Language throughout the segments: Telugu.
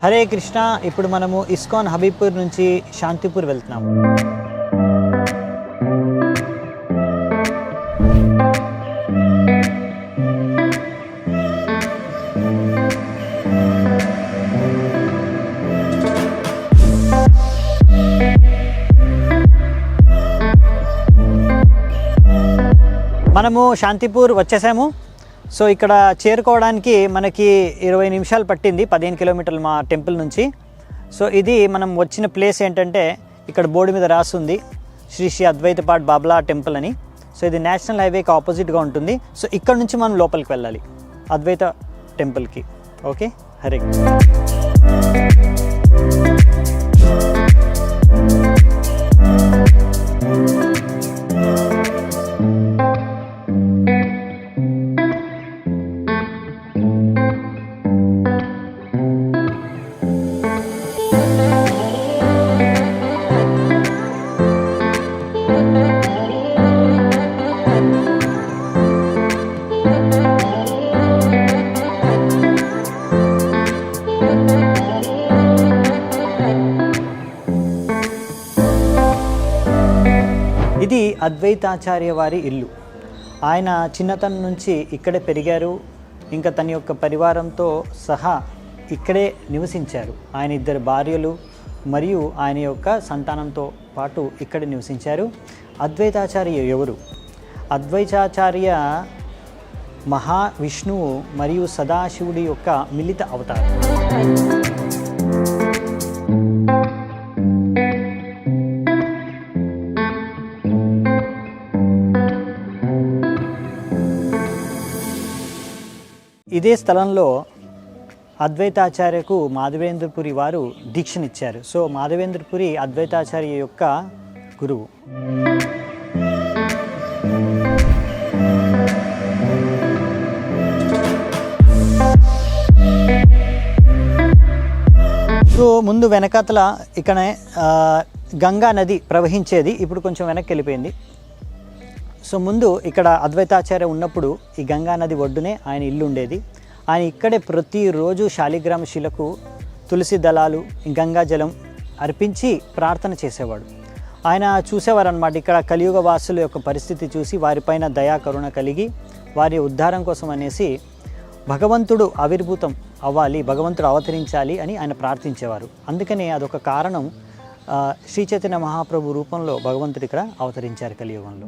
హరే కృష్ణ. ఇప్పుడు మనము ఇస్కాన్ హబీబ్పూర్ నుంచి శాంతిపూర్ వెళ్తున్నాము. మనము శాంతిపూర్ వచ్చేసాము. సో ఇక్కడ చేరుకోవడానికి మనకి 20 నిమిషాలు పట్టింది, 15 కిలోమీటర్లు మా టెంపుల్ నుంచి. సో ఇది మనం వచ్చిన ప్లేస్ ఏంటంటే, ఇక్కడ బోర్డు మీద రాస్తుంది శ్రీ శ్రీ అద్వైత పాట్ బాబ్లా టెంపుల్ అని. సో ఇది నేషనల్ హైవేకి ఆపోజిట్గా ఉంటుంది. సో ఇక్కడ నుంచి మనం లోపలికి వెళ్ళాలి అద్వైత టెంపుల్కి. ఓకే, హరే ఇది అద్వైతాచార్య వారి ఇల్లు. ఆయన చిన్నతనం నుంచి ఇక్కడే పెరిగారు. ఇంకా తన యొక్క పరివారంతో సహా ఇక్కడే నివసించారు. ఆయన 2 భార్యలు మరియు ఆయన యొక్క సంతానంతో పాటు ఇక్కడే నివసించారు. అద్వైతాచార్య ఎవరు? అద్వైతాచార్య మహావిష్ణువు మరియు సదాశివుడి యొక్క మిళిత అవతారం. ఇదే స్థలంలో అద్వైతాచార్యకు మాధవేంద్రపురి వారు దీక్షనిచ్చారు. సో మాధవేంద్రపురి అద్వైతాచార్య యొక్క గురువు. సో ముందు వెనకాతల ఇక్కడ గంగా నది ప్రవహించేది, ఇప్పుడు కొంచెం వెనక్కి వెళ్ళిపోయింది. సో ముందు ఇక్కడ అద్వైతాచార్య ఉన్నప్పుడు ఈ గంగా నది ఒడ్డునే ఆయన ఇల్లు ఉండేది. ఆయన ఇక్కడే ప్రతిరోజు శాలిగ్రామ శిలకు తులసి దళాలు గంగా జలం అర్పించి ప్రార్థన చేసేవాడు. ఆయన చూసేవారు అన్నమాట. ఇక్కడ కలియుగ వాసుల యొక్క పరిస్థితి చూసి వారిపైన దయా కరుణ కలిగి వారి ఉద్ధారం కోసం అనేసి భగవంతుడు ఆవిర్భూతం అవ్వాలి, భగవంతుడు అవతరించాలి అని ఆయన ప్రార్థించేవారు. అందుకనే అదొక కారణం, శ్రీ చైతన్య మహాప్రభు రూపంలో భగవంతుడు ఇక్కడ అవతరించారు కలియుగంలో.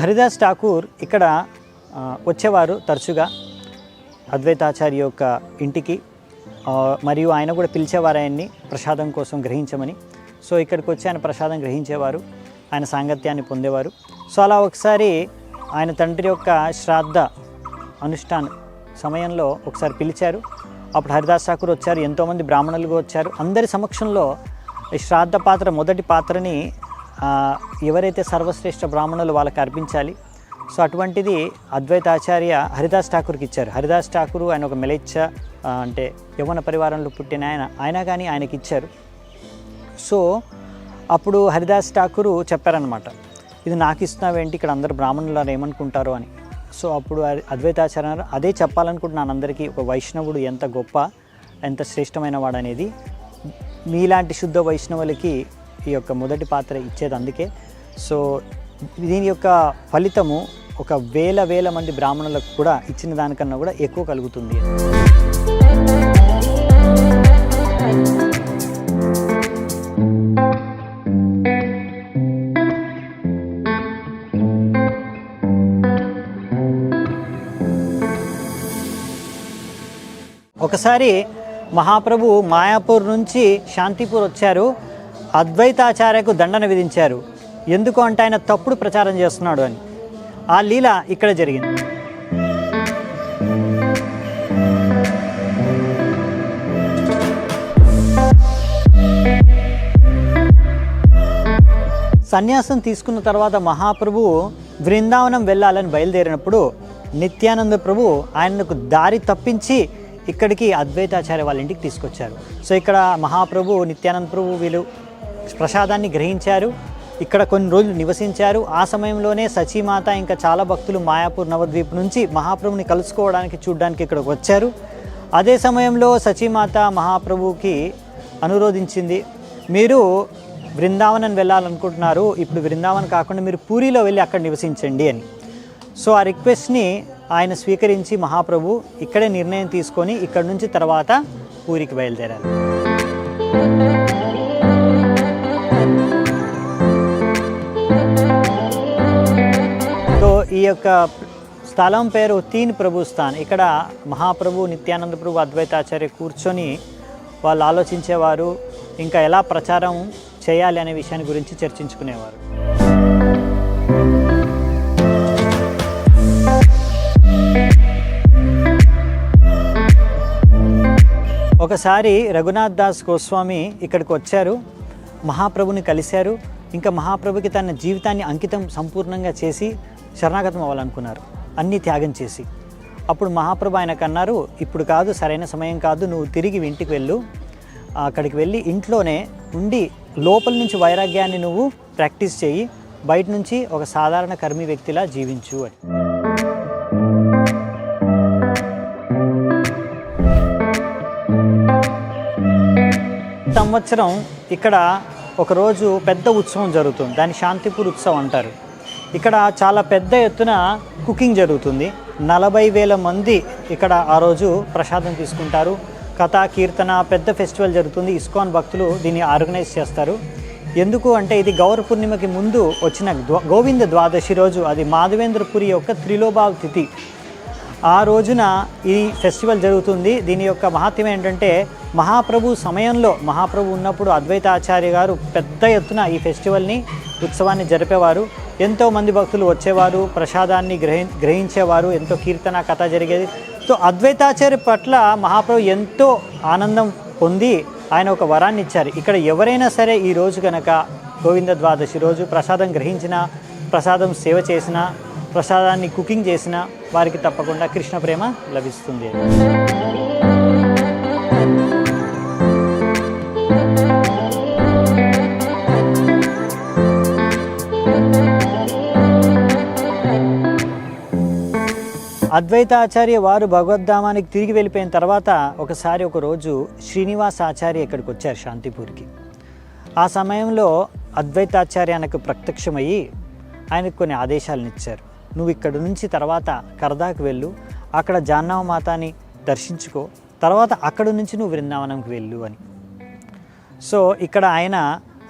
హరిదాస్ ఠాకూర్ ఇక్కడ వచ్చేవారు తరచుగా అద్వైతాచార్య యొక్క ఇంటికి, మరియు ఆయన కూడా పిలిచేవారు ఆయన్ని ప్రసాదం కోసం గ్రహించమని. సో ఇక్కడికి వచ్చి ఆయన ప్రసాదం గ్రహించేవారు, ఆయన సాంగత్యాన్ని పొందేవారు. సో అలా ఒకసారి ఆయన తండ్రి యొక్క శ్రాద్ధ అనుష్ఠాన సమయంలో ఒకసారి పిలిచారు. అప్పుడు హరిదాస్ ఠాకూర్ వచ్చారు, ఎంతోమంది బ్రాహ్మణులుగా వచ్చారు. అందరి సమక్షంలో ఈ శ్రాద్ధ పాత్ర, మొదటి పాత్రని ఎవరైతే సర్వశ్రేష్ఠ బ్రాహ్మణులు వాళ్ళకి అర్పించాలి. సో అటువంటిది అద్వైతాచార్య హరిదాస్ ఠాకూర్కి ఇచ్చారు. హరిదాస్ ఠాకూర్ ఆయన ఒక మెలెచ్చ, అంటే యవ్వన పరివారంలో పుట్టిన ఆయన కానీ ఆయనకి ఇచ్చారు. సో అప్పుడు హరిదాస్ ఠాకూర్ చెప్పారనమాట, ఇది నాకు ఇస్తున్నావేంటి, ఇక్కడ అందరు బ్రాహ్మణులు ఏమనుకుంటారో అని. సో అప్పుడు అద్వైతాచార్య అదే చెప్పాలనుకుంటున్నాను అందరికీ, ఒక వైష్ణవుడు ఎంత గొప్ప, ఎంత శ్రేష్టమైన వాడు అనేది. మీలాంటి శుద్ధ వైష్ణవులకి ఈ యొక్క మొదటి పాత్ర ఇచ్చేది అందుకే. సో దీని యొక్క ఫలితము ఒక వేల మంది బ్రాహ్మణులకు కూడా ఇచ్చిన దానికన్నా కూడా ఎక్కువ కలుగుతుంది. ఒకసారి మహాప్రభు మాయాపూర్ నుంచి శాంతిపూర్ వచ్చారు. అద్వైతాచార్యకు దండన విధించారు. ఎందుకు అంటే ఆయన తప్పుడు ప్రచారం చేస్తున్నాడు అని. ఆ లీల ఇక్కడ జరిగింది. సన్యాసం తీసుకున్న తర్వాత మహాప్రభు బృందావనం వెళ్ళాలని బయలుదేరినప్పుడు నిత్యానంద ప్రభు ఆయనకు దారి తప్పించి ఇక్కడికి అద్వైతాచార్య వాళ్ళ ఇంటికి తీసుకొచ్చారు. సో ఇక్కడ మహాప్రభు, నిత్యానంద ప్రభు వీళ్ళు ప్రసాదాన్ని గ్రహించారు. ఇక్కడ కొన్ని రోజులు నివసించారు. ఆ సమయంలోనే సచీమాత ఇంకా చాలా భక్తులు మాయాపూర్ నవద్వీప్ నుంచి మహాప్రభుని కలుసుకోవడానికి చూడడానికి ఇక్కడికి వచ్చారు. అదే సమయంలో సచీమాత మహాప్రభుకి అనురోధించింది, మీరు బృందావనం వెళ్ళాలనుకుంటున్నారు, ఇప్పుడు బృందావనం కాకుండా మీరు పూరిలో వెళ్ళి అక్కడ నివసించండి అని. సో ఆ రిక్వెస్ట్ని ఆయన స్వీకరించి మహాప్రభు ఇక్కడే నిర్ణయం తీసుకొని ఇక్కడ నుంచి తర్వాత పూరికి బయలుదేరారు. సో ఈ యొక్క స్థలం పేరు తీన్ ప్రభు స్థాన్. ఇక్కడ మహాప్రభు, నిత్యానంద ప్రభు, అద్వైతాచార్య కూర్చొని వాళ్ళు ఆలోచించేవారు, ఇంకా ఎలా ప్రచారం చేయాలి అనే విషయాన్ని గురించి చర్చించుకునేవారు. ఒకసారి రఘునాథ్ దాస్ గోస్వామి ఇక్కడికి వచ్చారు, మహాప్రభుని కలిశారు. ఇంకా మహాప్రభుకి తన జీవితాన్ని అంకితం సంపూర్ణంగా చేసి శరణాగతం అవ్వాలనుకున్నారు, అన్నీ త్యాగం చేసి. అప్పుడు మహాప్రభు ఆయనకు అన్నారు, ఇప్పుడు కాదు, సరైన సమయం కాదు, నువ్వు తిరిగి ఇంటికి వెళ్ళు, అక్కడికి వెళ్ళి ఇంట్లోనే ఉండి లోపల నుంచి వైరాగ్యాన్ని నువ్వు ప్రాక్టీస్ చేయి, బయట నుంచి ఒక సాధారణ కర్మి వ్యక్తిలా జీవించు అని. సంవత్సరం ఇక్కడ ఒకరోజు పెద్ద ఉత్సవం జరుగుతుంది, దాన్ని శాంతిపూర్ ఉత్సవం అంటారు. ఇక్కడ చాలా పెద్ద ఎత్తున కుకింగ్ జరుగుతుంది. 40,000 మంది ఇక్కడ ఆ రోజు ప్రసాదం తీసుకుంటారు. కథా కీర్తన పెద్ద ఫెస్టివల్ జరుగుతుంది. ఇస్కాన్ భక్తులు దీన్ని ఆర్గనైజ్ చేస్తారు. ఎందుకు అంటే ఇది గౌర పూర్ణిమకి ముందు వచ్చిన గోవింద ద్వాదశి రోజు, అది మాధవేంద్రపురి యొక్క త్రిలోభావ తిథి. ఆ రోజున ఈ ఫెస్టివల్ జరుగుతుంది. దీని యొక్క మహత్యం ఏంటంటే మహాప్రభు సమయంలో, మహాప్రభు ఉన్నప్పుడు అద్వైతాచార్య గారు పెద్ద ఎత్తున ఈ ఫెస్టివల్ని, ఉత్సవాన్ని జరిపేవారు. ఎంతోమంది భక్తులు వచ్చేవారు, ప్రసాదాన్ని గ్రహించేవారు, ఎంతో కీర్తన కథ జరిగేది. సో అద్వైతాచార్య పట్ల మహాప్రభు ఎంతో ఆనందం పొంది ఆయన ఒక వరాన్ని ఇచ్చారు. ఇక్కడ ఎవరైనా సరే ఈ రోజు కనుక గోవింద ద్వాదశి రోజు ప్రసాదం గ్రహించినా, ప్రసాదం సేవ చేసినా, ప్రసాదాన్ని కుకింగ్ చేసిన వారికి తప్పకుండా కృష్ణ ప్రేమ లభిస్తుంది. అద్వైతాచార్య వారు భగవద్ధామానికి తిరిగి వెళ్ళిపోయిన తర్వాత ఒకసారి ఒకరోజు శ్రీనివాస ఆచార్య ఇక్కడికి వచ్చారు శాంతిపూర్కి. ఆ సమయంలో అద్వైతాచార్య ఆయనకు ప్రత్యక్షమయ్యి ఆయనకు కొన్ని ఆదేశాలను ఇచ్చారు. నువ్వు ఇక్కడ నుంచి తర్వాత కర్దాకు వెళ్ళు, అక్కడ జాహ్నవ మాతాని దర్శించుకో, తర్వాత అక్కడ నుంచి నువ్వు బృందావనంకి వెళ్ళు అని. సో ఇక్కడ ఆయన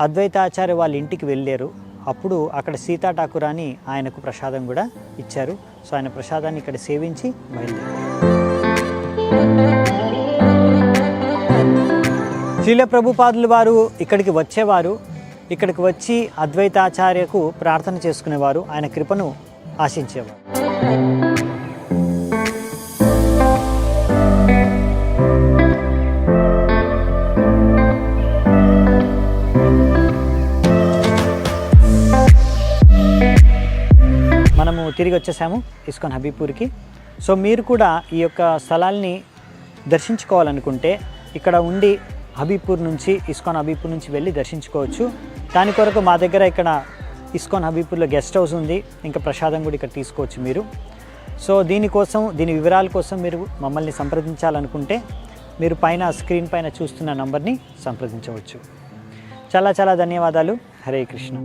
అద్వైతాచార్య వాళ్ళ ఇంటికి వెళ్ళారు. అప్పుడు అక్కడ సీతా ఠాకురాని ఆయనకు ప్రసాదం కూడా ఇచ్చారు. సో ఆయన ప్రసాదాన్ని ఇక్కడ సేవించి బయలుదేరారు. శ్రీల ప్రభుపాదులు వారు ఇక్కడికి వచ్చేవారు. ఇక్కడికి వచ్చి అద్వైతాచార్యకు ప్రార్థన చేసుకునేవారు, ఆయన కృపను ఆశించేవారు. మనము తిరిగి వచ్చేసాము ఇస్కాన్ హబీపూర్కి. సో మీరు కూడా ఈ యొక్క స్థలాల్ని దర్శించుకోవాలనుకుంటే ఇక్కడ ఉండి హబీపూర్ నుంచి, ఇస్కాన్ హబీపూర్ నుంచి వెళ్ళి దర్శించుకోవచ్చు. దాని కొరకు మా దగ్గర ఇక్కడ ఇస్కాన్ హబీపూర్లో గెస్ట్ హౌస్ ఉంది, ఇంకా ప్రసాదం కూడా ఇక్కడ తీసుకోవచ్చు మీరు. సో దీని వివరాల కోసం మీరు మమ్మల్ని సంప్రదించాలనుకుంటే మీరు స్క్రీన్ పైన చూస్తున్న నంబర్ని సంప్రదించవచ్చు. చాలా చాలా ధన్యవాదాలు. హరే కృష్ణ.